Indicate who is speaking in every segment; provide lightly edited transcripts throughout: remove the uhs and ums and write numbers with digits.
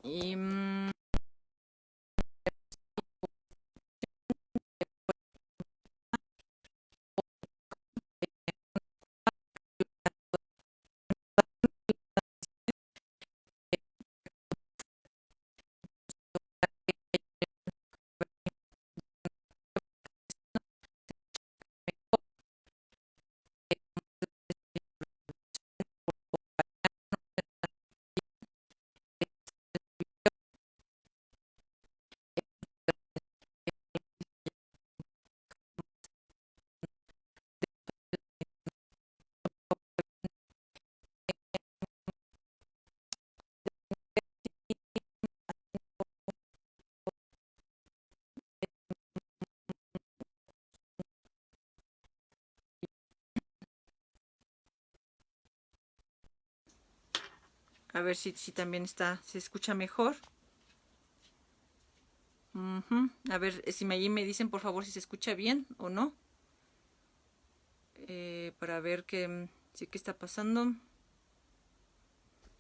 Speaker 1: Y a ver si también se escucha mejor. A ver si ahí me dicen por favor si se escucha bien o no. Para ver qué está pasando.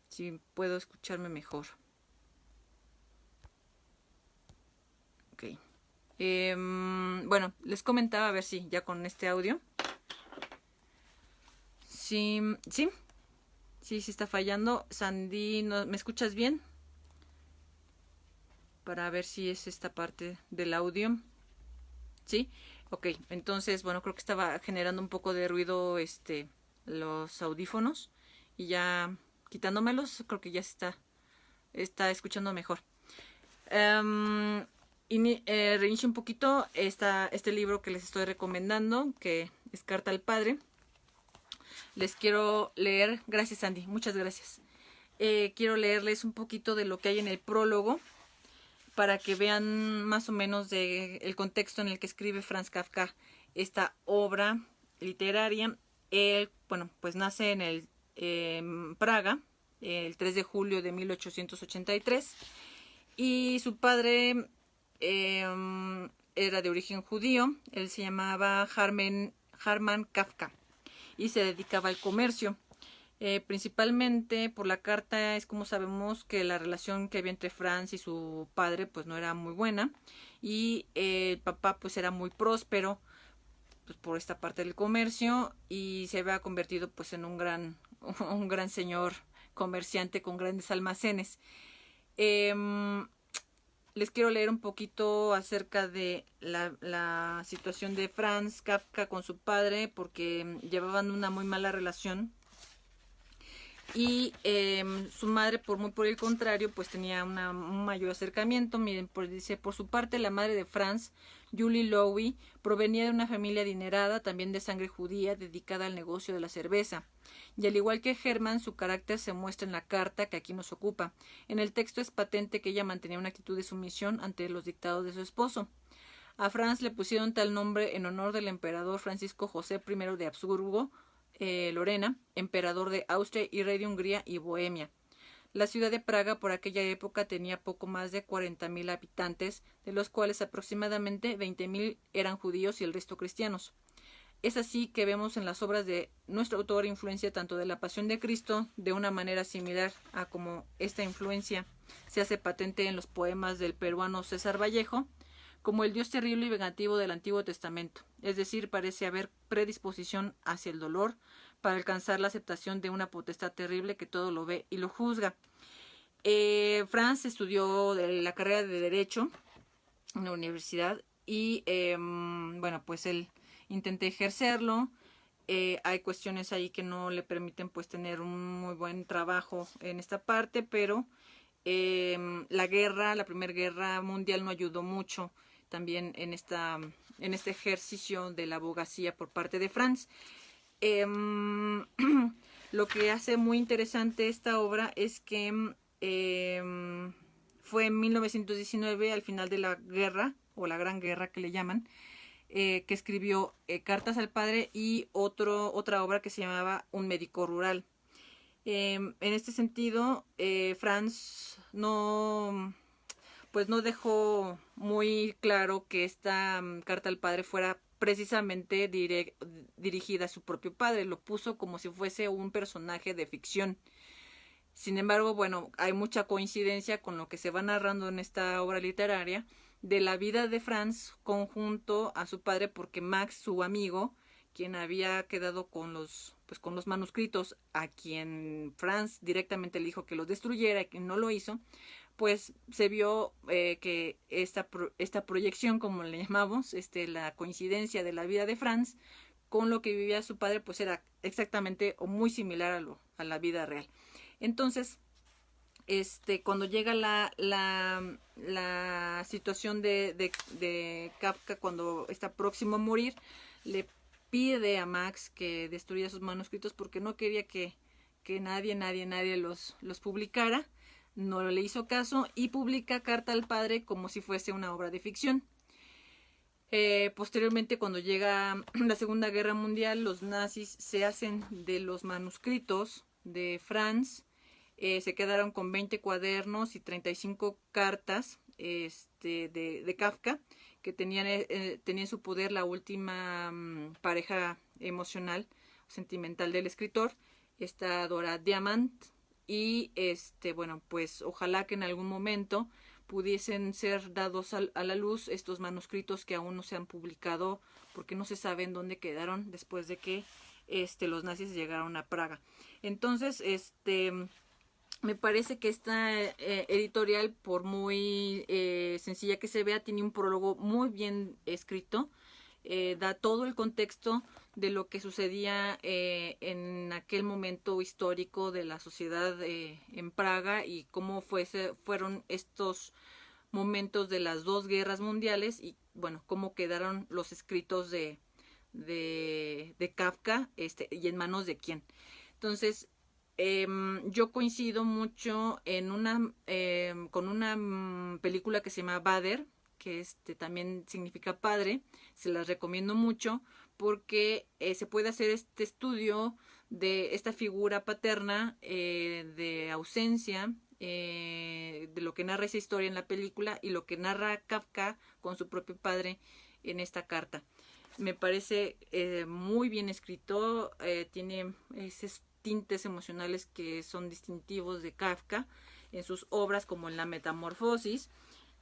Speaker 1: Si puedo escucharme mejor. Ok. Bueno, les comentaba a ver si ya con este audio. Sí, sí, sí está fallando. Sandy, ¿me escuchas bien? Para ver si es esta parte del audio. ¿Sí? Ok, entonces, bueno, creo que estaba generando un poco de ruido los audífonos. Y ya quitándomelos, creo que ya se está escuchando mejor. Reinicio un poquito este libro que les estoy recomendando, que es Carta al Padre. Les quiero leer, gracias Andy, muchas gracias. Quiero leerles un poquito de lo que hay en el prólogo para que vean más o menos el contexto en el que escribe Franz Kafka esta obra literaria. Él, bueno, pues nace en Praga el 3 de julio de 1883 y su padre era de origen judío. Él se llamaba Harman Kafka y se dedicaba al comercio. Principalmente por la carta es como sabemos que la relación que había entre Franz y su padre pues no era muy buena y el papá pues era muy próspero pues, por esta parte del comercio y se había convertido pues en un gran señor comerciante con grandes almacenes. Les quiero leer un poquito acerca de la situación de Franz Kafka con su padre porque llevaban una muy mala relación y su madre por el contrario pues tenía un mayor acercamiento. Miren, dice, por su parte la madre de Franz, Julie Lowy, provenía de una familia adinerada, también de sangre judía, dedicada al negocio de la cerveza. Y al igual que Hermann, su carácter se muestra en la carta que aquí nos ocupa. En el texto es patente que ella mantenía una actitud de sumisión ante los dictados de su esposo. A Franz le pusieron tal nombre en honor del emperador Francisco José I de Habsburgo, Lorena, emperador de Austria y rey de Hungría y Bohemia. La ciudad de Praga por aquella época tenía poco más de 40.000 habitantes, de los cuales aproximadamente 20.000 eran judíos y el resto cristianos. Es así que vemos en las obras de nuestro autor influencia tanto de la Pasión de Cristo, de una manera similar a como esta influencia se hace patente en los poemas del peruano César Vallejo, como el Dios terrible y vengativo del Antiguo Testamento. Es decir, parece haber predisposición hacia el dolor para alcanzar la aceptación de una potestad terrible que todo lo ve y lo juzga. Franz estudió la carrera de Derecho en la universidad y bueno, pues él intenta ejercerlo. Hay cuestiones ahí que no le permiten pues tener un muy buen trabajo en esta parte, pero la Primera Guerra Mundial no ayudó mucho también en este ejercicio de la abogacía por parte de Franz. Lo que hace muy interesante esta obra es que fue en 1919, al final de la guerra, o la Gran Guerra que le llaman, que escribió Cartas al Padre y otra obra que se llamaba Un médico rural. En este sentido, Franz pues no dejó muy claro que esta carta al padre fuera precisamente dirigida a su propio padre. Lo puso como si fuese un personaje de ficción. Sin embargo, bueno, hay mucha coincidencia con lo que se va narrando en esta obra literaria de la vida de Franz conjunto a su padre, porque Max, su amigo, quien había quedado con los manuscritos, a quien Franz directamente le dijo que los destruyera y que no lo hizo, pues se vio que esta proyección, como le llamamos, la coincidencia de la vida de Franz con lo que vivía su padre, pues era exactamente o muy similar a la vida real. Entonces, cuando llega la situación de Kafka, cuando está próximo a morir, le pide a Max que destruya sus manuscritos porque no quería que nadie los publicara. No le hizo caso y publica Carta al Padre como si fuese una obra de ficción. Posteriormente, cuando llega la Segunda Guerra Mundial, los nazis se hacen de los manuscritos de Franz. Se quedaron con 20 cuadernos y 35 cartas de Kafka, que tenía en su poder la última pareja emocional, sentimental del escritor, esta Dora Diamant. Y bueno, pues ojalá que en algún momento pudiesen ser dados a la luz estos manuscritos que aún no se han publicado, porque no se sabe en dónde quedaron después de que los nazis llegaron a Praga. Entonces, me parece que esta editorial, por muy sencilla que se vea, tiene un prólogo muy bien escrito. Da todo el contexto de lo que sucedía en aquel momento histórico de la sociedad en Praga y cómo fueron estos momentos de las dos guerras mundiales y bueno, cómo quedaron los escritos de Kafka y en manos de quién. Entonces, yo coincido mucho en con una película que se llama Vader, que también significa padre. Se las recomiendo mucho porque se puede hacer este estudio de esta figura paterna de ausencia, de lo que narra esa historia en la película y lo que narra Kafka con su propio padre en esta carta. Me parece muy bien escrito, tiene esos tintes emocionales que son distintivos de Kafka en sus obras como en La Metamorfosis.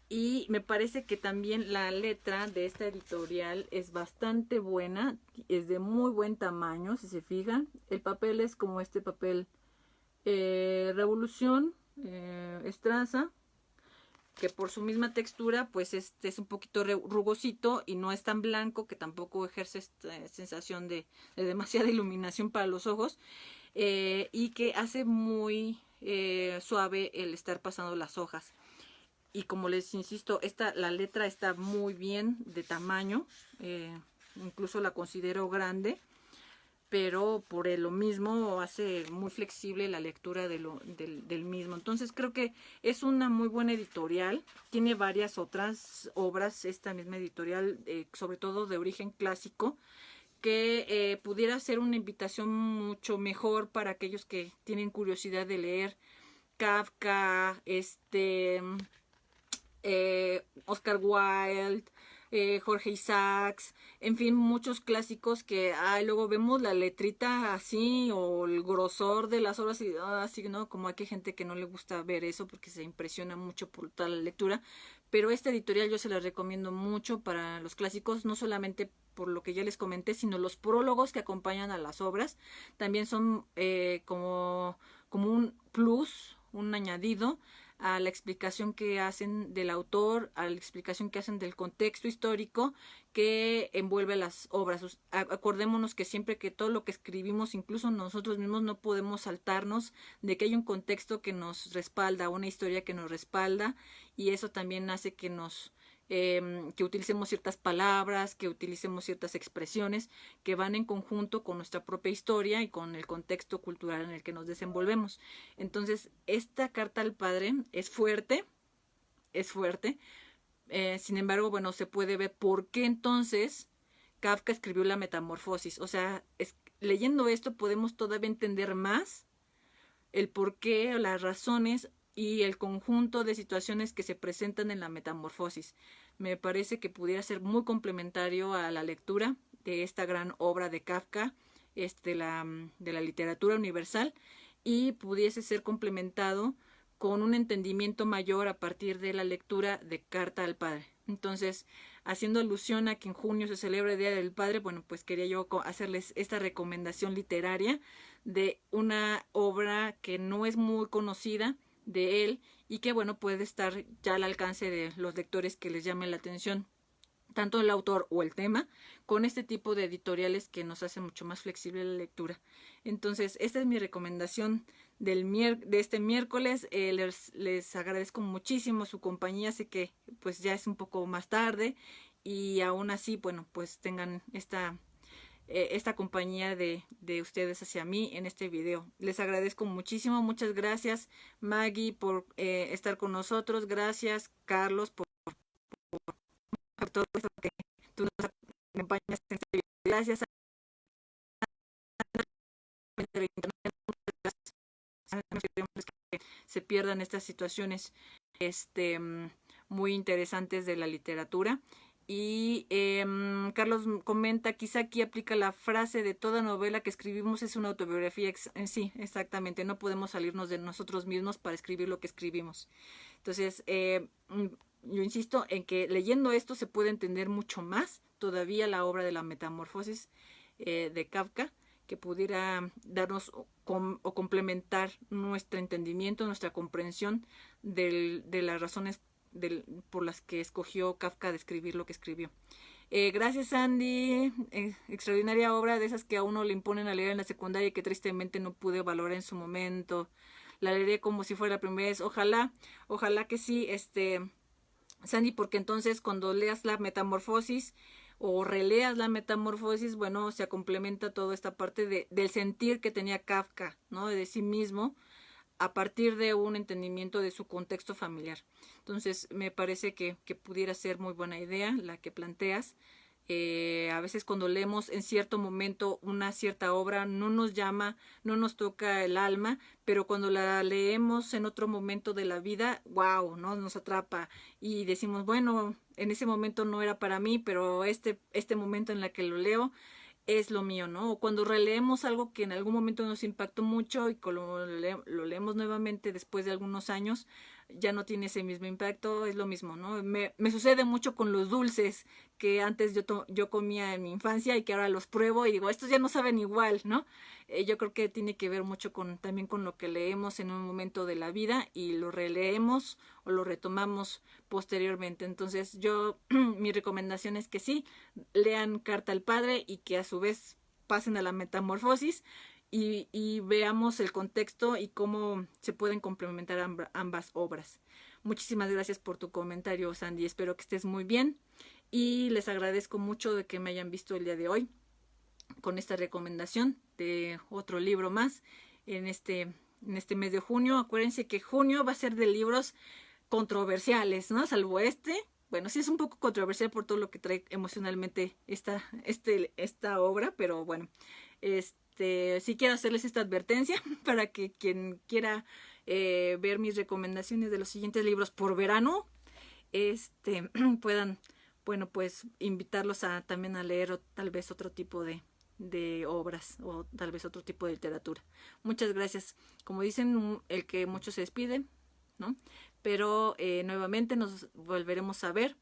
Speaker 1: Y me parece que también la letra de esta editorial es bastante buena, es de muy buen tamaño, si se fijan. El papel es como este papel Revolución, Estraza, que por su misma textura pues es un poquito rugosito y no es tan blanco, que tampoco ejerce esta sensación de demasiada iluminación para los ojos, y que hace muy suave el estar pasando las hojas. Y como les insisto, la letra está muy bien de tamaño, incluso la considero grande, pero por lo mismo hace muy flexible la lectura del mismo. Entonces creo que es una muy buena editorial. Tiene varias otras obras, esta misma editorial, sobre todo de origen clásico, que pudiera ser una invitación mucho mejor para aquellos que tienen curiosidad de leer Kafka, Oscar Wilde, Jorge Isaacs, en fin, muchos clásicos que luego vemos la letrita así o el grosor de las obras y así, ¿no? Como hay gente que no le gusta ver eso porque se impresiona mucho por toda la lectura, pero esta editorial yo se la recomiendo mucho para los clásicos, no solamente por lo que ya les comenté, sino los prólogos que acompañan a las obras, también son como un plus, un añadido a la explicación que hacen del autor, a la explicación que hacen del contexto histórico que envuelve las obras. Acordémonos que siempre que todo lo que escribimos, incluso nosotros mismos, no podemos saltarnos de que hay un contexto que nos respalda, una historia que nos respalda, y eso también hace que que utilicemos ciertas palabras, que utilicemos ciertas expresiones que van en conjunto con nuestra propia historia y con el contexto cultural en el que nos desenvolvemos. Entonces, esta carta al padre es fuerte, sin embargo, bueno, se puede ver por qué entonces Kafka escribió La Metamorfosis. O sea, leyendo esto podemos todavía entender más el porqué, las razones y el conjunto de situaciones que se presentan en La Metamorfosis. Me parece que pudiera ser muy complementario a la lectura de esta gran obra de Kafka, de la literatura universal, y pudiese ser complementado con un entendimiento mayor a partir de la lectura de Carta al Padre. Entonces, haciendo alusión a que en junio se celebra el Día del Padre, bueno, pues quería yo hacerles esta recomendación literaria de una obra que no es muy conocida de él y que, bueno, puede estar ya al alcance de los lectores que les llame la atención tanto el autor o el tema, con este tipo de editoriales que nos hacen mucho más flexible la lectura. Entonces, esta es mi recomendación de este miércoles. Les agradezco muchísimo su compañía. Sé que pues ya es un poco más tarde y aún así, bueno, pues tengan esta compañía de ustedes hacia mí en este video. Les agradezco muchísimo. Muchas gracias, Maggie, por estar con nosotros. Gracias, Carlos, por todo esto que tú nos acompañas en este video. Gracias a que se pierdan estas situaciones muy interesantes de la literatura. Y Carlos comenta, quizá aquí aplica la frase de toda novela que escribimos es una autobiografía. Sí, exactamente, no podemos salirnos de nosotros mismos para escribir lo que escribimos. Entonces, yo insisto en que leyendo esto se puede entender mucho más todavía la obra de la Metamorfosis de Kafka, que pudiera darnos o complementar nuestro entendimiento, nuestra comprensión de las razones por las que escogió Kafka de escribir lo que escribió. Gracias, Andy. Extraordinaria obra, de esas que a uno le imponen a leer en la secundaria y que tristemente no pude valorar en su momento. La leeré como si fuera la primera vez. Ojalá que sí, Sandy, porque entonces cuando leas la Metamorfosis o releas la Metamorfosis, bueno, se complementa toda esta parte del sentir que tenía Kafka, ¿no? De sí mismo, a partir de un entendimiento de su contexto familiar. Entonces, me parece que pudiera ser muy buena idea la que planteas. A veces cuando leemos en cierto momento una cierta obra no nos llama, no nos toca el alma, pero cuando la leemos en otro momento de la vida, wow, ¿no? Nos atrapa y decimos, bueno, en ese momento no era para mí, pero este momento en el que lo leo es lo mío, ¿no? O cuando releemos algo que en algún momento nos impactó mucho y cuando lo leemos nuevamente después de algunos años, ya no tiene ese mismo impacto, es lo mismo, ¿no? Me sucede mucho con los dulces que antes yo comía en mi infancia y que ahora los pruebo y digo, estos ya no saben igual, ¿no? Yo creo que tiene que ver mucho también con lo que leemos en un momento de la vida y lo releemos o lo retomamos posteriormente. Entonces mi recomendación es que sí, lean Carta al Padre y que a su vez pasen a la Metamorfosis y veamos el contexto y cómo se pueden complementar ambas obras. Muchísimas gracias por tu comentario, Sandy. Espero que estés muy bien y les agradezco mucho de que me hayan visto el día de hoy con esta recomendación de otro libro más en este mes de junio. Acuérdense que junio va a ser de libros controversiales, ¿no? Salvo bueno, sí es un poco controversial por todo lo que trae emocionalmente esta obra, pero bueno, sí quiero hacerles esta advertencia para que quien quiera ver mis recomendaciones de los siguientes libros por verano, puedan, bueno, pues invitarlos también a leer tal vez otro tipo de obras o tal vez otro tipo de literatura. Muchas gracias. Como dicen, el que mucho se despide, ¿no? Pero nuevamente nos volveremos a ver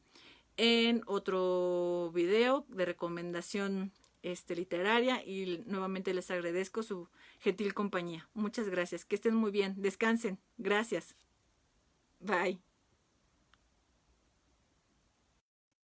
Speaker 1: en otro video de recomendación literaria y nuevamente les agradezco su gentil compañía. Muchas gracias. Que estén muy bien. Descansen. Gracias. Bye.